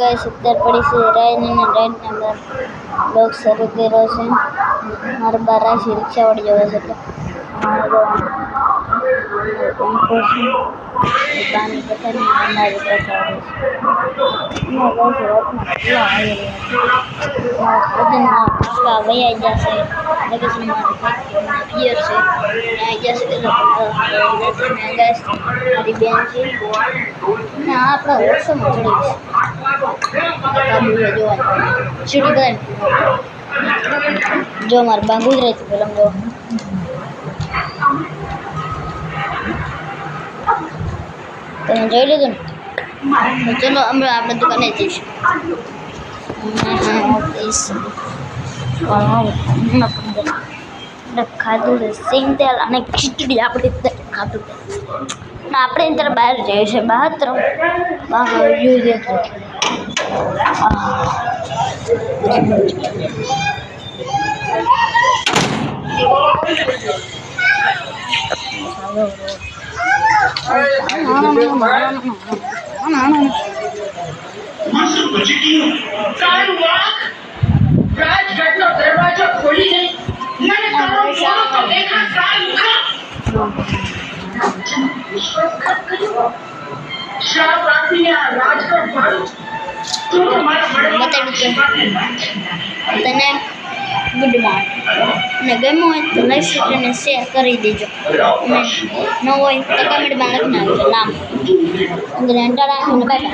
guys इधर पड़ी से राइट नंबर लोग शुरू करो से हर 12 से रिक्शा वाली जगह से हमारा टेम्पो से पानी पता नहीं हमारे पास आ रही है ना गाइस रात में क्या आ रही है दिन का भैया जैसे लेकिन हमारे पियर से जैसे गाइस हमारी बहन से ना आपका वर्षों में चढ़ी जो हमारे बांगुल रही थी फिल्म जो तो જોઈ લીધું ને ચલો અમે આપણે દુકાને જઈશું ખાધું છે સિંગ તેલ અને ખીચડી આપણે ખાધું આપણે ત્યારે બહાર જઈએ છીએ બહાર તરફ दरवाजा खोली नहीं मैंने तो देखा शाम रात्रि में राज का फल तुम हमारा तने गुड मॉर्निंग ने गमो હોય તો લાઈક અને શેર કરી દેજો અને ન હોય તો કમેન્ટ માં લખી નાખજો નામ અને અંટાડા અને બાય